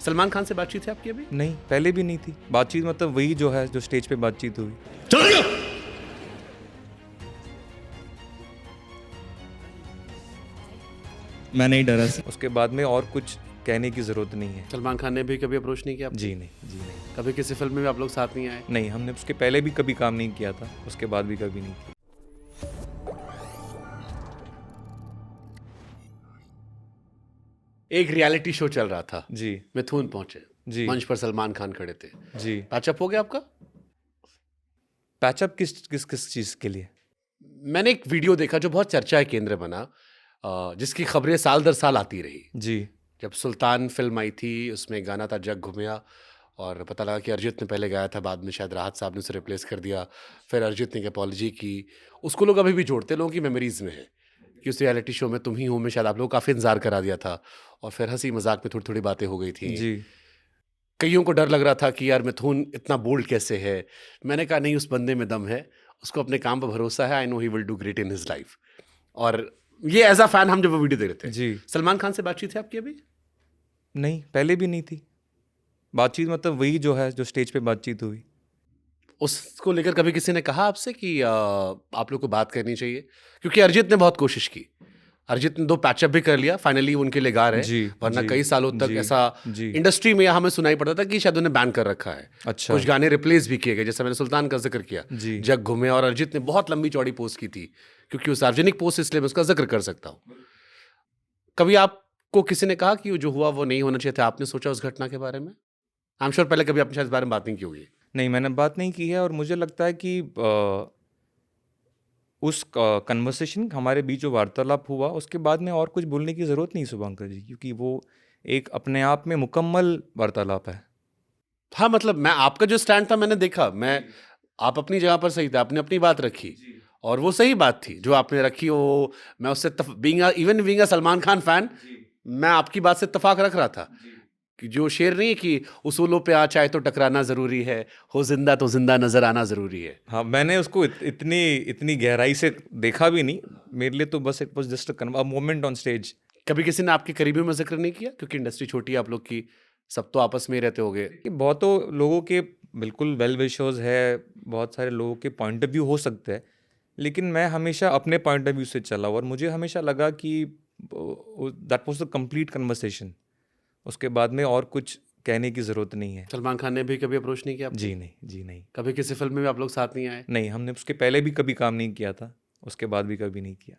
सलमान खान से बातचीत है आपकी अभी? नहीं, पहले भी नहीं थी बातचीत। मतलब वही जो है जो स्टेज पे बातचीत हुई। मैं नहीं डरा। उसके बाद में और कुछ कहने की जरूरत नहीं है। सलमान खान ने भी कभी अप्रोच नहीं किया आपको? जी नहीं। कभी किसी फिल्म में भी आप लोग साथ नहीं आए? नहीं, हमने उसके पहले भी कभी काम नहीं किया था, उसके बाद भी कभी नहीं किया। एक रियलिटी शो चल रहा था जी मिथुन पहुंचे जी मंच पर, सलमान खान खड़े थे। जी। पैचअप हो गया आपका? पैचअप किस किस किस चीज के लिए? मैंने एक वीडियो देखा जो बहुत चर्चा के केंद्र बना, जिसकी खबरें साल दर साल आती रही। जी जब सुल्तान फिल्म आई थी उसमें गाना था जग घुमिया, और पता लगा कि अरिजीत ने पहले गाया था, बाद में शायद राहत साहब ने उसे रिप्लेस कर दिया। फिर अरिजीत ने एक अपॉलॉजी की। उसको लोग अभी भी जोड़ते, लोगों की मेमोरीज में है कि उस रियलिटी शो में तुम ही हो में शायद आप लोग काफ़ी इंतजार करा दिया था, और फिर हंसी मजाक में थोड़ी थोड़ी बातें हो गई थी। जी। कईयों को डर लग रहा था कि यार मिथुन इतना बोल्ड कैसे है। मैंने कहा नहीं, उस बंदे में दम है, उसको अपने काम पर भरोसा है। I know he will do great in his life. और ये एज अ फैन हम जब वो वीडियो देख रहे थे। जी। सलमान खान से बातचीत है आपकी अभी? नहीं, पहले भी नहीं थी बातचीत। मतलब वही जो है जो स्टेज पे बातचीत हुई। उसको लेकर कभी किसी ने कहा आपसे कि आप लोग को बात करनी चाहिए? क्योंकि अरिजीत ने बहुत कोशिश की, अरिजीत ने 2 पैचअप भी कर लिया, फाइनली उनके लिए गा रहे जी हैं। वरना जी कई सालों तक जी ऐसा जी। इंडस्ट्री में हमें सुनाई पड़ता था कि शायद उन्हें बैन कर रखा है। अच्छा। कुछ गाने रिप्लेस भी किए गए, जैसे मैंने सुल्तान का जिक्र किया, जी जग घूमे, और अरिजीत ने बहुत लंबी चौड़ी पोस्ट की थी, क्योंकि वो सार्वजनिक पोस्ट, इसलिए मैं उसका जिक्र कर सकता हूँ। कभी आपको किसी ने कहा कि वो जो हुआ वो नहीं होना चाहिए था? आपने सोचा उस घटना के बारे में? आई एम श्योर पहले कभी आपने शायद इस बारे में बात नहीं की होगी। नहीं, मैंने बात नहीं की है। और मुझे लगता है कि उस कन्वर्सेशन हमारे बीच जो वार्तालाप हुआ उसके बाद में और कुछ बोलने की ज़रूरत नहीं शुभंकर जी, क्योंकि वो एक अपने आप में मुकम्मल वार्तालाप है। हाँ, मतलब मैं आपका जो स्टैंड था मैंने देखा, मैं आप अपनी जगह पर सही थे, आपने अपनी बात रखी, और वो सही बात थी जो आपने रखी। वो मैं उससे even being a Salman Khan fan, मैं आपकी बात से इत्तेफाक रख रहा था कि जो शेर नहीं है कि उसूलों पे आ चाहे तो टकराना जरूरी है, हो जिंदा तो जिंदा नजर आना जरूरी है। हाँ, मैंने उसको इतनी गहराई से देखा भी नहीं। मेरे लिए तो बस it was just a moment on stage. कभी किसी ने आपके करीबियों में जिक्र नहीं किया? क्योंकि इंडस्ट्री छोटी है आप लोग की, सब तो आपस में ही रहते होगे। कि बहुतों लोगों के बिल्कुल वेल विशर्स है, बहुत सारे लोगों के पॉइंट ऑफ व्यू हो सकते हैं, लेकिन मैं हमेशा अपने पॉइंट ऑफ व्यू से चला, और मुझे हमेशा लगा कि that was the complete conversation. उसके बाद में और कुछ कहने की ज़रूरत नहीं है। सलमान खान ने भी कभी अप्रोच नहीं किया आपको? जी नहीं। कभी किसी फिल्म में भी आप लोग साथ नहीं आए? नहीं, हमने उसके पहले भी कभी काम नहीं किया था, उसके बाद भी कभी नहीं किया।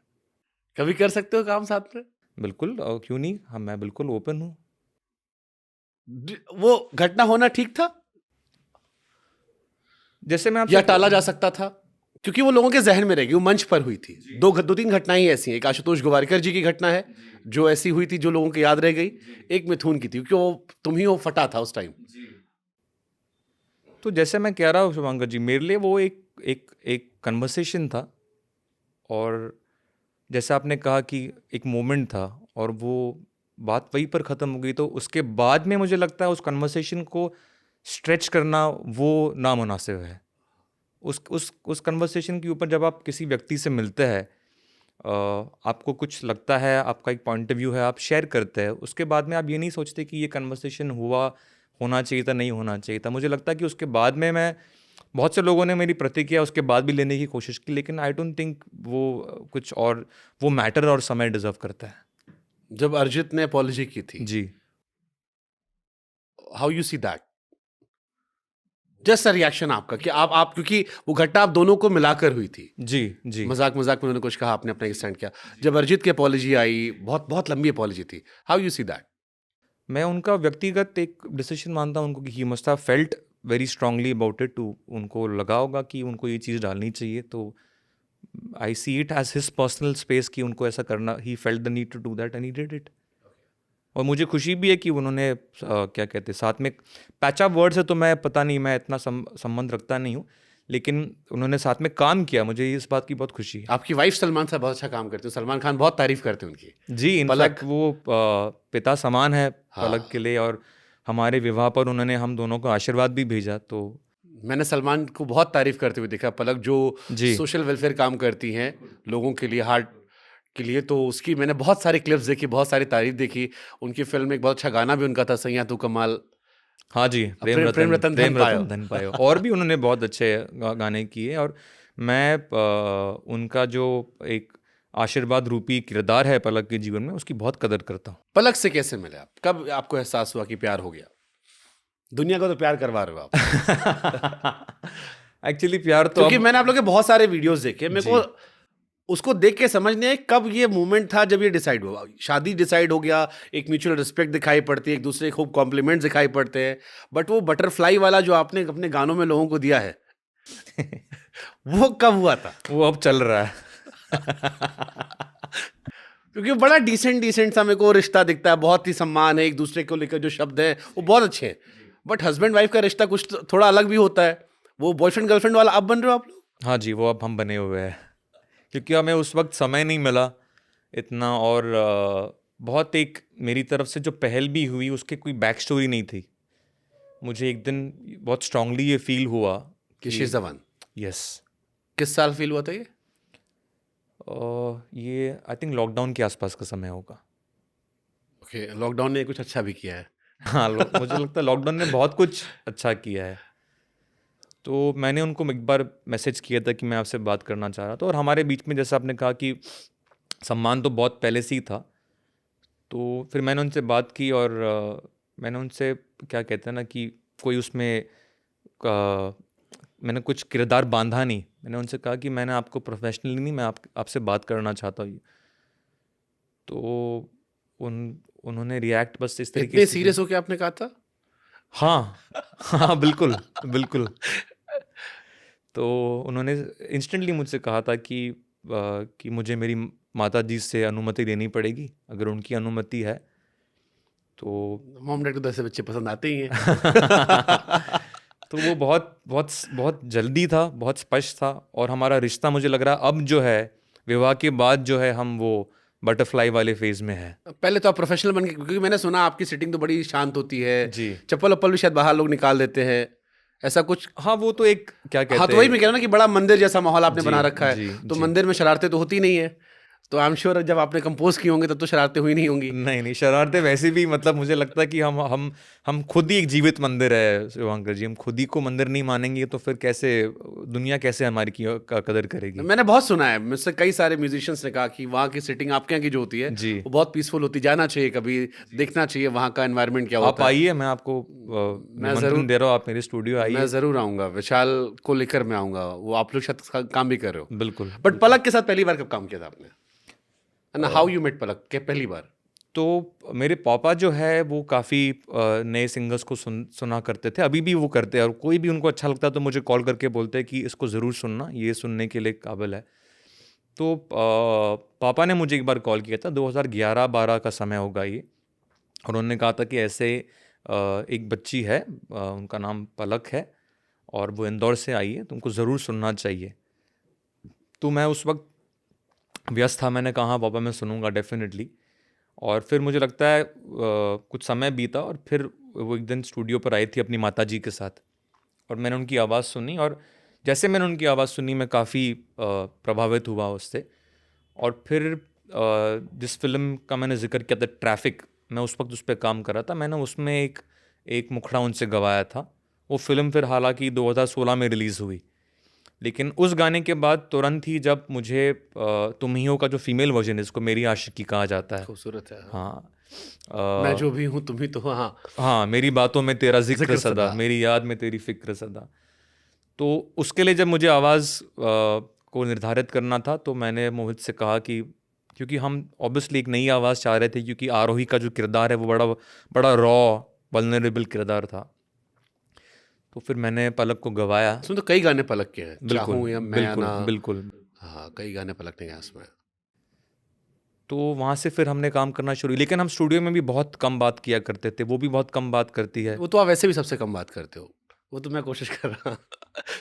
कभी कर सकते हो काम साथ में? बिल्कुल, और क्यों नहीं, मैं बिल्कुल ओपन हूँ। वो घटना होना ठीक था जैसे मैं या आपसे टाला जा सकता था? क्योंकि वो लोगों के जहन में रहेगी, वो मंच पर हुई थी। दो तीन घटनाएं ही ऐसी हैं। एक आशुतोष गोवारिकर जी की घटना है जो ऐसी हुई थी, जो लोगों को याद रह गई। एक मिथुन की थी, क्योंकि वो तुम ही वो फटा था उस टाइम। तो जैसे मैं कह रहा हूँ शुभंकर जी, मेरे लिए वो एक कन्वर्सेशन था, और जैसे आपने कहा कि एक मोमेंट था, और वो बात वहीं पर ख़त्म हो गई। तो उसके बाद में मुझे लगता है उस कन्वर्सेशन को स्ट्रेच करना वो नामुनासिब है। उस कन्वर्सेशन के ऊपर जब आप किसी व्यक्ति से मिलते हैं, आपको कुछ लगता है, आपका एक पॉइंट ऑफ व्यू है, आप शेयर करते हैं, उसके बाद में आप ये नहीं सोचते कि ये कन्वर्सेशन होना चाहिए था, नहीं होना चाहिए था। मुझे लगता है कि उसके बाद में बहुत से लोगों ने मेरी प्रतिक्रिया उसके बाद भी लेने की कोशिश की, लेकिन आई डोंट थिंक वो कुछ और वो मैटर और समय डिजर्व करता है। जब अरिजीत ने अपॉलॉजी की थी, जी। How you see that? Just reaction आपका कि आप क्योंकि वो घटना आप दोनों को मिलाकर हुई थी। जी जी। मजाक मजाक में उन्होंने कुछ कहा, आपने अपना स्टैंड किया। जब अरिजीत की अपॉलॉजी आई, बहुत बहुत लंबी अपॉलॉजी थी, हाउ यू सी दैट? मैं उनका व्यक्तिगत एक डिसीजन मानता हूँ उनको, कि he must have felt very strongly about it. टू उनको लगा होगा कि उनको ये चीज़ डालनी चाहिए, तो I see it as his personal space कि उनको ऐसा करना, he felt the need to do that and he did it. और मुझे खुशी भी है कि उन्होंने क्या कहते हैं, साथ में पैचअप वर्ड से तो मैं पता नहीं, मैं इतना संबंध रखता नहीं हूँ, लेकिन उन्होंने साथ में काम किया, मुझे इस बात की बहुत खुशी है। आपकी वाइफ सलमान साहब बहुत अच्छा काम करते हैं, सलमान खान बहुत तारीफ करते हैं उनकी। जी, इनफैक्ट वो पिता समान है हाँ। पलक के लिए, और हमारे विवाह पर उन्होंने हम दोनों को आशीर्वाद भी भेजा। तो मैंने सलमान को बहुत तारीफ करते हुए देखा। पलक जो जी सोशल वेलफेयर काम करती हैं, लोगों के लिए हार्ट के लिए, तो उसकी मैंने बहुत सारी क्लिप्स देखी, बहुत सारी तारीफ देखी। उनकी फिल्म में एक बहुत अच्छा गाना भी उनका था, सैयां तू कमाल। हाँ जी, प्रेम रतन धन पायो। धन पायो। और भी उन्होंने बहुत अच्छे गाने किए, और मैं उनका जो एक आशीर्वाद रूपी किरदार है पलक के जीवन में, उसकी बहुत कदर करता हूँ। पलक से कैसे मिले आप? कब आपको एहसास हुआ कि प्यार हो गया? दुनिया को तो प्यार करवा रहे हो आप। एक्चुअली प्यार तो क्योंकि मैंने आप लोग के बहुत सारे वीडियोस देखे, मेरे को उसको देख के समझ नहीं आया कब ये मोमेंट था जब ये डिसाइड हुआ। शादी डिसाइड हो गया, एक म्यूचुअल रिस्पेक्ट दिखाई पड़ती है, एक दूसरे को खूब कॉम्प्लीमेंट्स दिखाई पड़ते हैं, बट वो बटरफ्लाई वाला जो आपने अपने गानों में लोगों को दिया है वो कब हुआ था? वो अब चल रहा है। क्योंकि बड़ा डिसेंट सा मेरे को रिश्ता दिखता है, बहुत ही सम्मान है, एक दूसरे को लेकर जो शब्द हैं वो बहुत अच्छे हैं, बट हस्बैंड वाइफ का रिश्ता कुछ थोड़ा अलग भी होता है। वो बॉयफ्रेंड गर्लफ्रेंड वाला अब बन रहे हो आप लोग? हाँ जी, वो अब हम बने हुए हैं, क्योंकि हमें उस वक्त समय नहीं मिला इतना, और बहुत एक मेरी तरफ से जो पहल भी हुई उसके कोई बैक स्टोरी नहीं थी। मुझे एक दिन बहुत स्ट्रांगली ये फील हुआ कि she is the one. Yes. किस साल फील हुआ था ये? ये आई थिंक लॉकडाउन के आसपास का समय होगा। ओके, लॉकडाउन ने कुछ अच्छा भी किया है। हाँ, मुझे लगता है लॉकडाउन ने बहुत कुछ अच्छा किया है। तो मैंने उनको एक बार मैसेज किया था कि मैं आपसे बात करना चाह रहा था, और हमारे बीच में जैसा आपने कहा कि सम्मान तो बहुत पहले से ही था। तो फिर मैंने उनसे बात की, और मैंने उनसे क्या कहते हैं ना कि कोई उसमें मैंने कुछ किरदार बांधा नहीं। मैंने उनसे कहा कि मैंने आपको प्रोफेशनली नहीं, मैं आपसे बात करना चाहता हूँ। तो उन्होंने रिएक्ट बस इस तरीके इतने से सीरियस होके आपने कहा था? हाँ हाँ, बिल्कुल बिल्कुल। तो उन्होंने इंस्टेंटली मुझसे कहा था कि मुझे मेरी माता जी से अनुमति लेनी पड़ेगी, अगर उनकी अनुमति है तो। मॉम डैड को तो ऐसे बच्चे पसंद आते ही हैं। तो वो बहुत बहुत बहुत जल्दी था, बहुत स्पष्ट था, और हमारा रिश्ता मुझे लग रहा है अब जो है विवाह के बाद जो है हम वो बटरफ्लाई वाले फेज में है। पहले तो आप प्रोफेशनल बन गए, क्योंकि मैंने सुना आपकी सिटिंग तो बड़ी शांत होती है जी। चप्पल वप्पल भी शायद बाहर लोग निकाल देते हैं, ऐसा कुछ? हाँ, वो तो एक क्या कहते हैं, हाँ, तो वही मैं कह रहा हूँ ना कि बड़ा मंदिर जैसा माहौल आपने जी, बना रखा है। जी, तो जी। मंदिर में शरारतें तो होती नहीं है, तो आई एम श्योर जब आपने कंपोज की होंगी तब तो शरारतें हुई नहीं होंगी। नहीं, शरारतें वैसे भी, मतलब मुझे लगता है कि हम खुद ही एक जीवित मंदिर है शिवांकर जी। हम खुद ही को मंदिर नहीं मानेंगे तो फिर कैसे दुनिया कैसे हमारी कदर करेगी। मैंने बहुत सुना है, मुझसे कई सारे म्यूजिशियंस ने कहा कि वहाँ की सिटिंग आपके यहाँ की जो होती है जी। वो बहुत पीसफुल होती, जाना चाहिए कभी, देखना चाहिए वहाँ का एनवायरनमेंट क्या आप होता है। आइए, मैं आपको निमंत्रण दे रहा हूँ, आप मेरे स्टूडियो आइए। मैं जरूर आऊंगा, विशाल को लेकर मैं आऊंगा। वो आप लोग शायद काम भी कर रहे हो। बिल्कुल। बट पलक के साथ पहली बार कब काम किया था आपने? हाउ यू मेट पलक के पहली बार? तो मेरे पापा जो है वो काफ़ी नए सिंगर्स को सुना करते थे, अभी भी वो करते हैं, और कोई भी उनको अच्छा लगता है तो मुझे कॉल करके बोलते हैं कि इसको ज़रूर सुनना, ये सुनने के लिए काबिल है। तो पापा ने मुझे एक बार कॉल किया था, 2011-12 का समय होगा ये, और उन्होंने कहा था कि ऐसे एक बच्ची है, उनका नाम पलक है, और वो इंदौर से आई है, तुमको ज़रूर सुनना चाहिए। तो मैं उस वक्त व्यस्त था, मैंने कहा हाँ पापा मैं सुनूंगा डेफिनेटली। और फिर मुझे लगता है कुछ समय बीता, और फिर वो एक दिन स्टूडियो पर आई थी अपनी माताजी के साथ, और मैंने उनकी आवाज़ सुनी, और जैसे मैंने उनकी आवाज़ सुनी मैं काफ़ी प्रभावित हुआ उससे। और फिर जिस फिल्म का मैंने जिक्र किया था ट्रैफिक, मैं उस वक्त उस पर काम कर रहा था, मैंने उसमें एक मुखड़ा उनसे गवाया था। वो फिल्म फिर हालांकि 2016 में रिलीज़ हुई, लेकिन उस गाने के बाद तुरंत ही जब मुझे तुम ही हो का जो फीमेल वर्जन है, इसको मेरी आशिकी कहा जाता है। खूबसूरत है। हाँ, मैं जो भी हूँ तुम ही तो हो। हाँ हाँ, मेरी बातों में तेरा जिक्र जिक्र सदा, सदा। मेरी याद में तेरी फिक्र सदा। तो उसके लिए जब मुझे आवाज़ को निर्धारित करना था तो मैंने मोहित से कहा कि क्योंकि हम ऑब्वियसली एक नई आवाज़ चाह रहे थे, क्योंकि आरोही का जो किरदार है वो बड़ा बड़ा रॉ वल्नरेबल किरदार था। तो फिर मैंने पलक को गवाया। इसमें तो कई गाने पलक के हैं, बिल्कुल चाहूं या मैं बिल्कुल ना। बिल्कुल। हाँ, कई गाने पलक ने गाए इसमें। तो वहाँ से फिर हमने काम करना शुरू, लेकिन हम स्टूडियो में भी बहुत कम बात किया करते थे, वो भी बहुत कम बात करती है। वो तो आप वैसे भी सबसे कम बात करते हो, वो तो मैं कोशिश कर रहा हूँ।